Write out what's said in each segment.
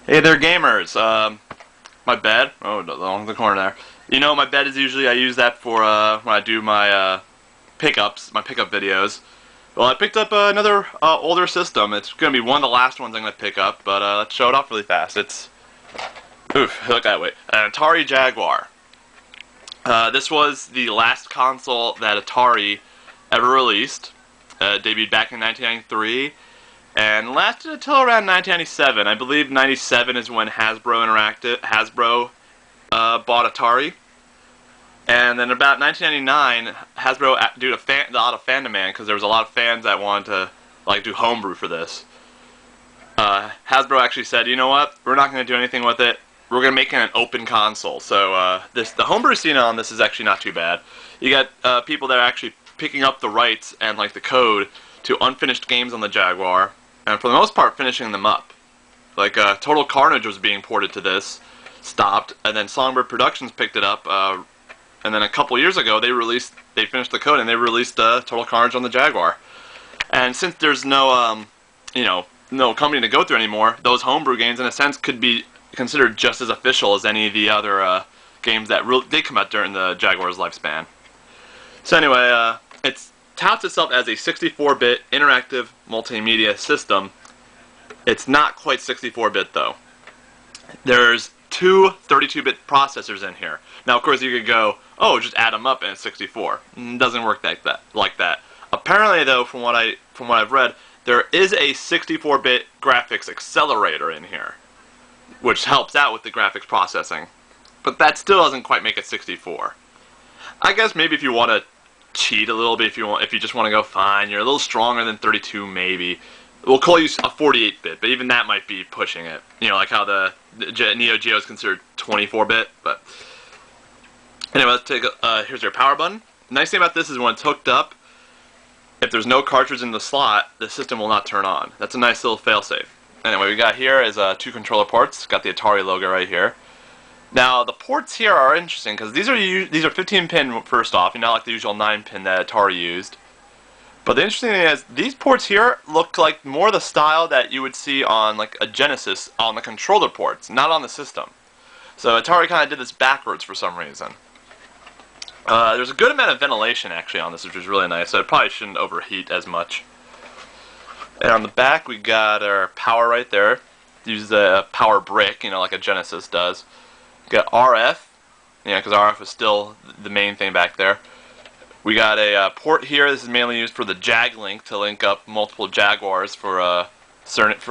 Hey there, gamers. My bed. Oh, along the corner there. You know, my bed is usually I use that for when I do my pickups, my pickup videos. Well, I picked up another older system. It's gonna be one of the last ones I'm gonna pick up, but let's show it off really fast. It's look that way. An Atari Jaguar. This was the last console that Atari ever released. Debuted back in 1993. And lasted until around 1997. I believe 97 is when Hasbro bought Atari. And then about 1999, Hasbro, due to a lot of fan demand, because there was a lot of fans that wanted to do homebrew for this, Hasbro actually said, you know what, we're not going to do anything with it. We're going to make it an open console. So the homebrew scene on this is actually not too bad. You got people that are actually picking up the rights and the code to unfinished games on the Jaguar, and for the most part finishing them up. Total Carnage was being ported to this, stopped, and then Songbird Productions picked it up, and then a couple years ago they finished the code and they released Total Carnage on the Jaguar. And since there's no no company to go through anymore, those homebrew games in a sense could be considered just as official as any of the other games that did come out during the Jaguar's lifespan. So anyway, it touts itself as a 64-bit interactive multimedia system. It's not quite 64-bit though. There's two 32-bit processors in here. Now, of course, you could go, oh, just add them up and it's 64. It doesn't work like that. Apparently, though, from what I've read, there is a 64-bit graphics accelerator in here, which helps out with the graphics processing. But that still doesn't quite make it 64. I guess maybe if you want to cheat a little bit, if you just want to go, fine, you're a little stronger than 32 maybe. We'll call you a 48-bit, but even that might be pushing it. You know, like how the Neo Geo is considered 24-bit. But anyway, let's take here's your power button. The nice thing about this is when it's hooked up, if there's no cartridge in the slot, the system will not turn on. That's a nice little failsafe. Anyway, we got here is two controller ports. Got the Atari logo right here. Now the ports here are interesting because these are 15-pin first off, not like the usual 9-pin that Atari used. But the interesting thing is these ports here look like more the style that you would see on a Genesis on the controller ports, not on the system. So Atari kind of did this backwards for some reason. There's a good amount of ventilation actually on this, which is really nice. So it probably shouldn't overheat as much. And on the back we got our power right there. Uses a power brick, like a Genesis does. Got RF, because RF is still the main thing back there. We got a port here. This is mainly used for the JagLink to link up multiple Jaguars for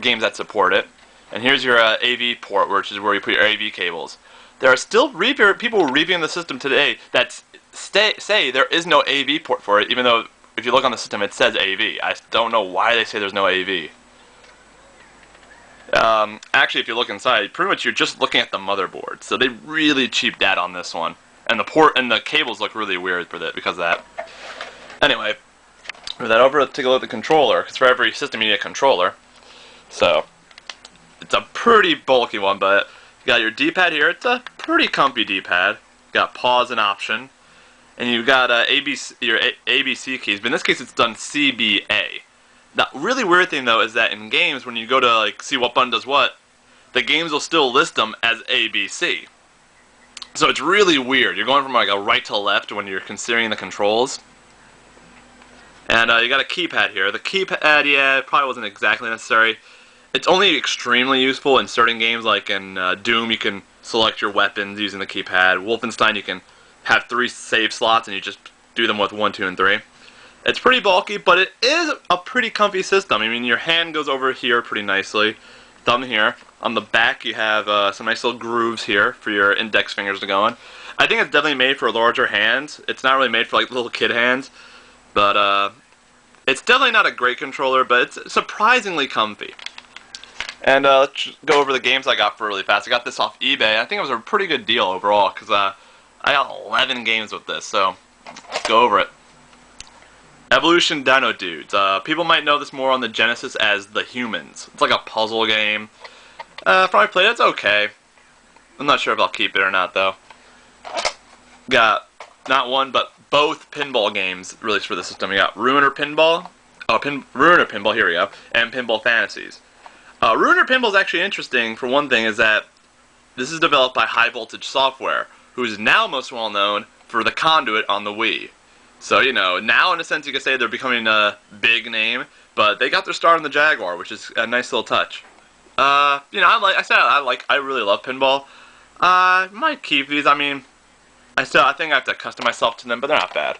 games that support it. And here's your AV port, which is where you put your AV cables. There are still people reviewing the system today that say there is no AV port for it, even though if you look on the system it says AV. I don't know why they say there's no AV. Actually, if you look inside, pretty much you're just looking at the motherboard. So they really cheaped that on this one. And the port and the cables look really weird because of that. Anyway, move that over, take a look at the controller, because for every system you need a controller. So, it's a pretty bulky one, but you got your D-pad here. It's a pretty comfy D-pad. You got pause and option. And you've got your ABC keys, but in this case it's done CBA. The really weird thing though is that in games, when you go to see what button does what, the games will still list them as ABC. So it's really weird. You're going from a right to left when you're considering the controls. And you got a keypad here. The keypad, yeah, it probably wasn't exactly necessary. It's only extremely useful in certain games, like in Doom, you can select your weapons using the keypad. Wolfenstein, you can have 3 save slots and you just do them with 1, 2, and 3. It's pretty bulky, but it is a pretty comfy system. I mean, your hand goes over here pretty nicely. Thumb here. On the back, you have some nice little grooves here for your index fingers to go in. I think it's definitely made for larger hands. It's not really made for little kid hands, but it's definitely not a great controller, but it's surprisingly comfy. And let's go over the games I got for really fast. I got this off eBay. I think it was a pretty good deal overall because I got 11 games with this. So let's go over it. Evolution Dino Dudes. People might know this more on the Genesis as The Humans. It's like a puzzle game. Probably played it. It's okay. I'm not sure if I'll keep it or not, though. Got not one, but both pinball games released for the system. We got Ruiner Pinball. Ruiner Pinball, here we go. And Pinball Fantasies. Ruiner Pinball is actually interesting. For one thing, is that this is developed by High Voltage Software, who is now most well known for the Conduit on the Wii. So, you know, now in a sense you could say they're becoming a big name, but they got their start on the Jaguar, which is a nice little touch. You know, I really love pinball. Might keep these. I mean, I think I have to accustom myself to them, but they're not bad.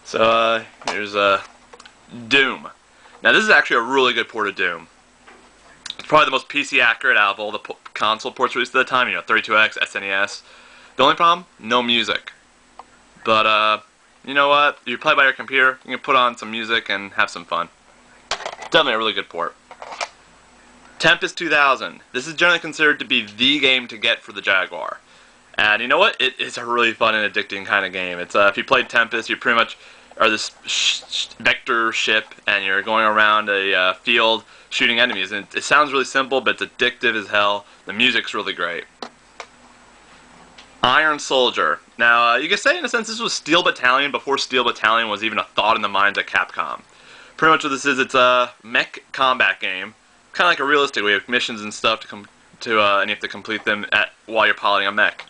So, here's Doom. Now, this is actually a really good port of Doom. It's probably the most PC accurate out of all the console ports released at the time. You know, 32X, SNES. The only problem, no music. But you know what? You play by your computer, you can put on some music and have some fun. Definitely a really good port. Tempest 2000. This is generally considered to be the game to get for the Jaguar. And you know what? It is a really fun and addicting kind of game. It's if you played Tempest, you pretty much are this vector ship, and you're going around a field shooting enemies. And it sounds really simple, but it's addictive as hell. The music's really great. Iron Soldier. Now, you could say in a sense this was Steel Battalion before Steel Battalion was even a thought in the minds of Capcom. Pretty much what this is, it's a mech combat game. Kind of like a realistic way of missions and stuff and you have to complete them while you're piloting a mech.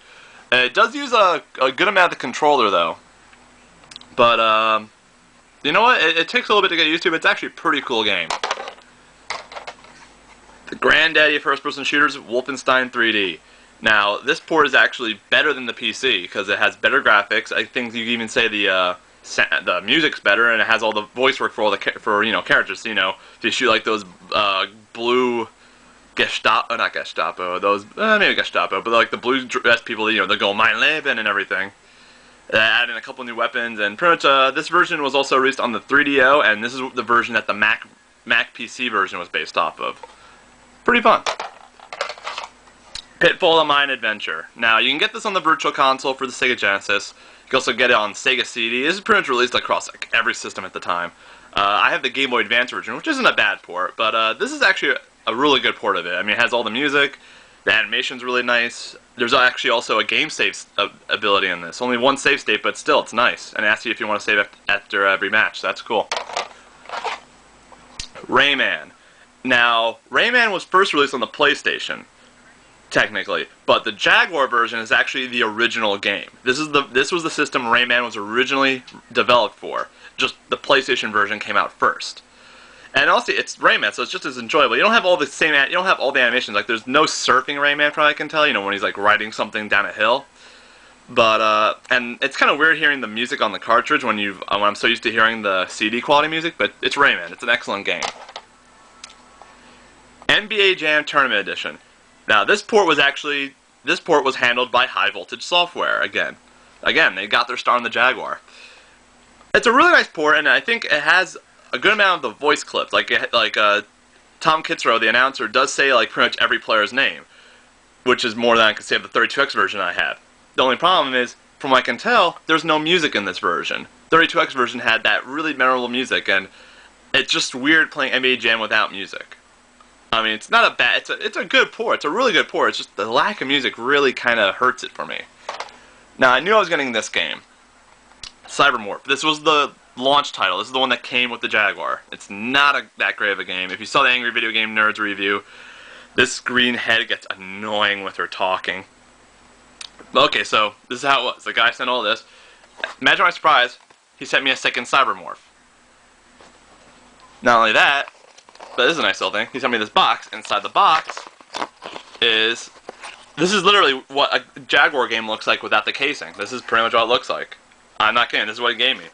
It does use a good amount of the controller though. But, you know what? It takes a little bit to get used to, but it's actually a pretty cool game. The granddaddy of first-person shooters, Wolfenstein 3D. Now, this port is actually better than the PC because it has better graphics. I think you can even say the music's better, and it has all the voice work for all the characters. You know, if you shoot like those blue Gestapo, not Gestapo, those maybe Gestapo, but like the blue dress people, you know, they go Mein Leben and everything. Add in a couple new weapons, and pretty much this version was also released on the 3DO, and this is the version that the Mac PC version was based off of. Pretty fun. Pitfall: A Mine Adventure. Now, you can get this on the Virtual Console for the Sega Genesis. You can also get it on Sega CD. This is pretty much released across like, every system at the time. I have the Game Boy Advance version, which isn't a bad port, but this is actually a really good port of it. I mean, it has all the music, the animation's really nice. There's actually also a game save ability in this. Only one save state, but still, it's nice. And it asks you if you want to save after every match, so that's cool. Rayman. Now, Rayman was first released on the PlayStation, technically, but the Jaguar version is actually the original game. This was the system Rayman was originally developed for. Just the PlayStation version came out first. And also, it's Rayman, so it's just as enjoyable. You don't have all the animations. Like, there's no surfing Rayman, from what I can tell. You know, when he's like riding something down a hill. But and it's kind of weird hearing the music on the cartridge when I'm so used to hearing the CD quality music. But it's Rayman. It's an excellent game. NBA Jam Tournament Edition. Now, this port was handled by High Voltage Software again. Again, they got their start on the Jaguar. It's a really nice port, and I think it has a good amount of the voice clips. Like Tom Kitzrow, the announcer, does say like pretty much every player's name, which is more than I can say of the 32X version I have. The only problem is, from what I can tell, there's no music in this version. 32X version had that really memorable music, and it's just weird playing NBA Jam without music. I mean, it's not a bad, it's a good port. It's a really good port. It's just the lack of music really kind of hurts it for me. Now, I knew I was getting this game, Cybermorph. This was the launch title. This is the one that came with the Jaguar. It's not that great of a game. If you saw the Angry Video Game Nerds review, this green head gets annoying with her talking. Okay, so this is how it was. The guy sent all this. Imagine my surprise, he sent me a second Cybermorph. Not only that, but this is a nice little thing. He sent me this box. Inside the box this is literally what a Jaguar game looks like without the casing. This is pretty much what it looks like. I'm not kidding. This is what he gave me.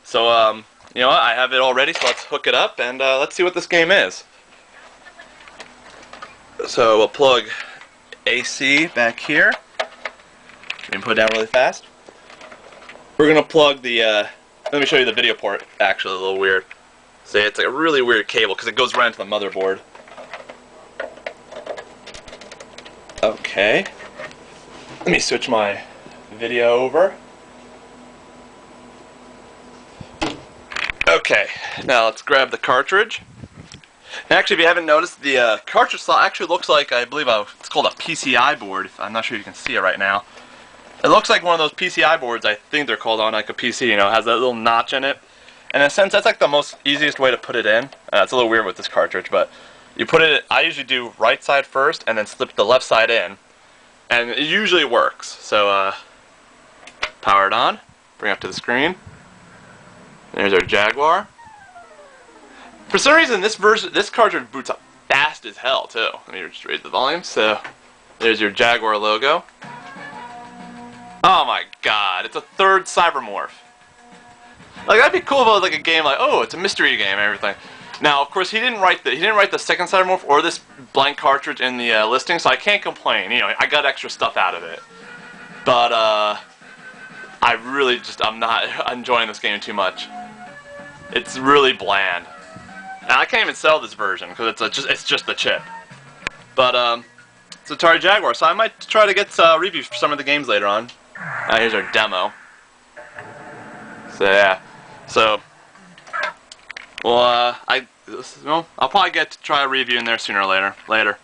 So, you know what? I have it all ready, so let's hook it up and let's see what this game is. So we'll plug AC back here. You can put it down really fast. We're going to plug the, let me show you the video port. Actually, a little weird. See, it's like a really weird cable because it goes right into the motherboard. Okay. Let me switch my video over. Okay, now let's grab the cartridge. And actually, if you haven't noticed, the cartridge slot actually looks like, I believe, it's called a PCI board. I'm not sure you can see it right now. It looks like one of those PCI boards, I think they're called on like a PC, you know, it has that little notch in it. And in a sense, that's like the easiest way to put it in. It's a little weird with this cartridge, but You put it, I usually do right side first and then slip the left side in. And it usually works. So, power it on, bring it up to the screen. There's our Jaguar. For some reason, this cartridge boots up fast as hell, too. Let me just raise the volume. So, there's your Jaguar logo. Oh my god, it's a third Cybermorph. Like, that'd be cool if it was like a game like, oh, it's a mystery game and everything. Now, of course, he didn't write the second Cybermorph or this blank cartridge in the listing, so I can't complain. You know, I got extra stuff out of it. But I really I'm not enjoying this game too much. It's really bland, and I can't even sell this version because it's just the chip. But it's Atari Jaguar, so I might try to get reviews for some of the games later on. Here's our demo. So yeah, so. Well, I'll probably get to try a review in there sooner or later.